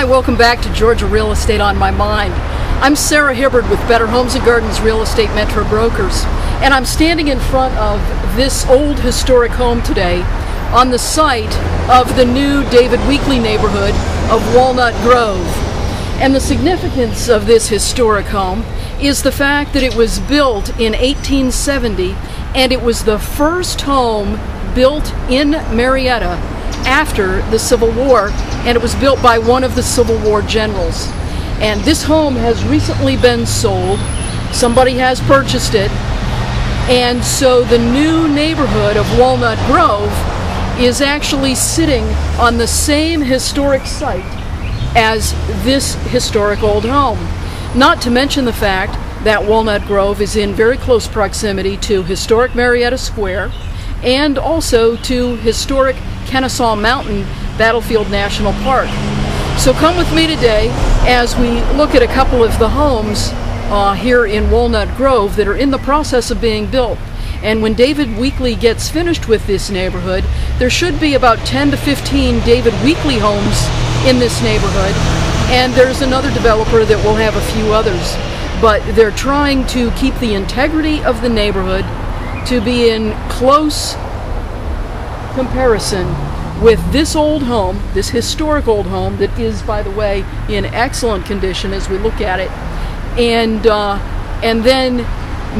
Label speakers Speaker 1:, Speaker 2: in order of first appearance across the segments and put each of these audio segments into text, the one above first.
Speaker 1: Hi, welcome back to Georgia Real Estate on My Mind. I'm Sara Hibbard with Better Homes and Gardens Real Estate Metro Brokers, and I'm standing in front of this old historic home today on the site of the new David Weekley neighborhood of Walnut Grove. And the significance of this historic home is the fact that it was built in 1870, and it was the first home built in Marietta after the Civil War, and it was built by one of the Civil War generals. And this home has recently been sold. Somebody has purchased it, and so the new neighborhood of Walnut Grove is actually sitting on the same historic site as this historic old home. Not to mention the fact that Walnut Grove is in very close proximity to historic Marietta Square and also to historic Kennesaw Mountain Battlefield National Park. So come with me today as we look at a couple of the homes here in Walnut Grove that are in the process of being built. And when David Weekley gets finished with this neighborhood, there should be about 10 to 15 David Weekley homes in this neighborhood, and there's another developer that will have a few others. But they're trying to keep the integrity of the neighborhood to be in close comparison with this old home, this historic old home that is, by the way, in excellent condition as we look at it, and then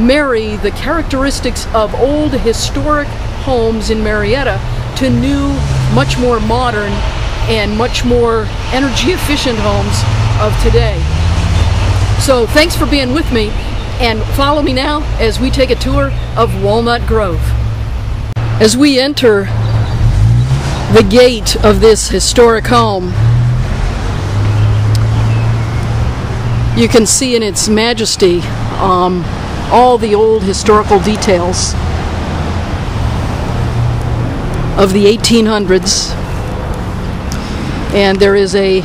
Speaker 1: marry the characteristics of old historic homes in Marietta to new, much more modern and much more energy efficient homes of today. So thanks for being with me, and follow me now as we take a tour of Walnut Grove. As we enter the gate of this historic home, you can see in its majesty all the old historical details of the 1800s, and there is a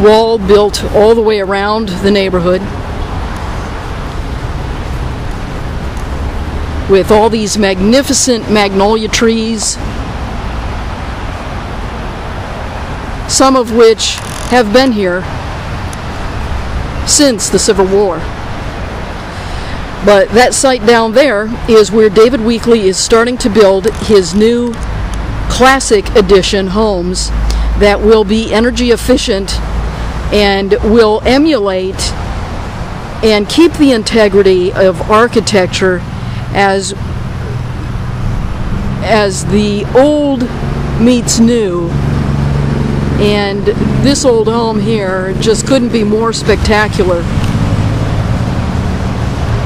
Speaker 1: wall built all the way around the neighborhood with all these magnificent magnolia trees, some of which have been here since the Civil War. But that site down there is where David Weekley is starting to build his new classic edition homes that will be energy efficient and will emulate and keep the integrity of architecture as the old meets new. And this old home here just couldn't be more spectacular.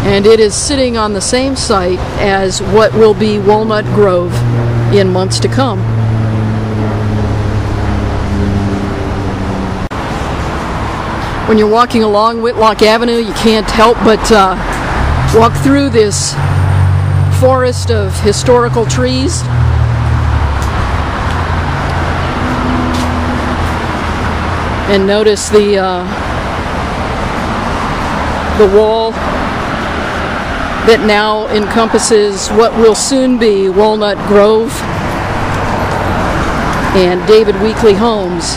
Speaker 1: And it is sitting on the same site as what will be Walnut Grove in months to come. When you're walking along Whitlock Avenue, you can't help but walk through this forest of historical trees. And notice the wall that now encompasses what will soon be Walnut Grove and David Weekley homes.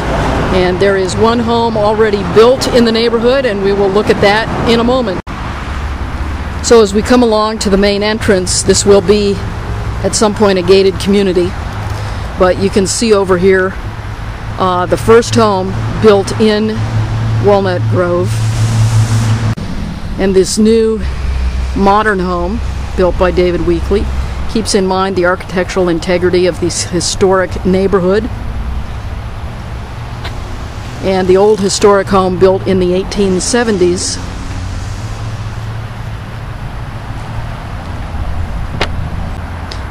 Speaker 1: And there is one home already built in the neighborhood, and we will look at that in a moment. So as we come along to the main entrance, this will be at some point a gated community, but you can see over here the first home built in Walnut Grove, and this new modern home built by David Weekley keeps in mind the architectural integrity of this historic neighborhood. And the old historic home built in the 1870s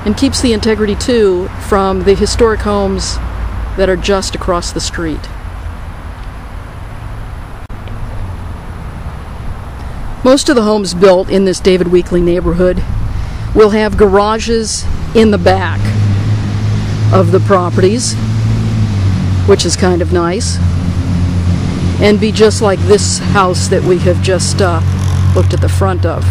Speaker 1: and keeps the integrity too from the historic homes that are just across the street. Most of the homes built in this David Weekley neighborhood will have garages in the back of the properties, which is kind of nice, and be just like this house that we have just looked at the front of.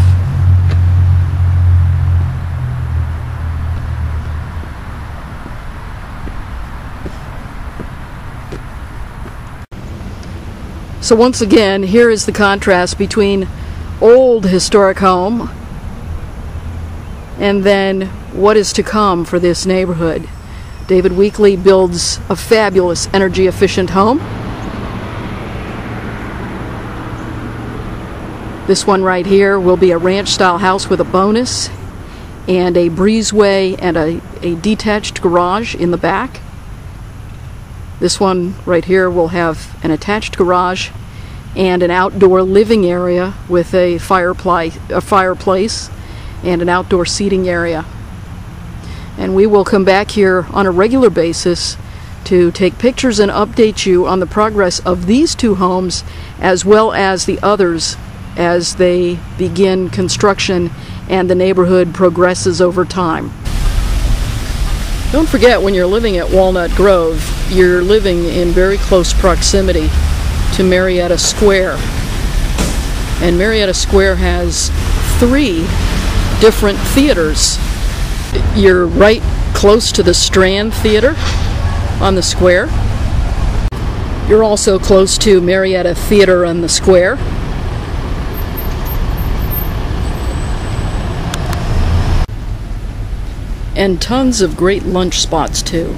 Speaker 1: So once again, here is the contrast between old historic home and then what is to come for this neighborhood. David Weekley builds a fabulous energy efficient home. This one right here will be a ranch style house with a bonus and a breezeway and a detached garage in the back. This one right here will have an attached garage and an outdoor living area with a fireplace and an outdoor seating area. And we will come back here on a regular basis to take pictures and update you on the progress of these two homes as well as the others as they begin construction and the neighborhood progresses over time. Don't forget, when you're living at Walnut Grove, you're living in very close proximity to Marietta Square. And Marietta Square has 3 different theaters. You're right close to the Strand Theater on the square. You're also close to Marietta Theater on the square. And tons of great lunch spots too.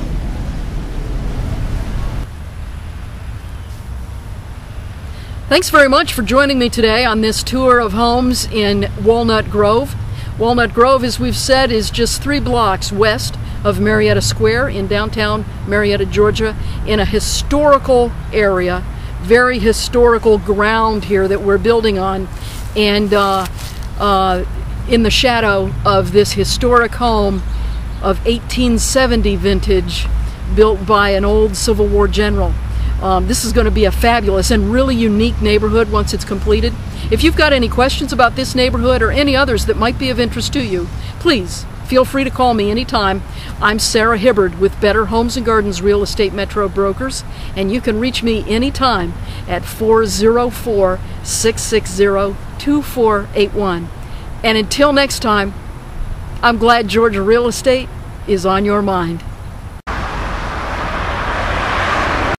Speaker 1: Thanks very much for joining me today on this tour of homes in Walnut Grove. Walnut Grove, as we've said, is just 3 blocks west of Marietta Square in downtown Marietta, Georgia, in a historical area, very historical ground here that we're building on, and in the shadow of this historic home of 1870 vintage, built by an old Civil War general. This is going to be a fabulous and really unique neighborhood once it's completed. If you've got any questions about this neighborhood or any others that might be of interest to you, please feel free to call me anytime. I'm Sara Hibbard with Better Homes and Gardens Real Estate Metro Brokers, and you can reach me anytime at 404-660-2481. And until next time, I'm glad Georgia real estate is on your mind.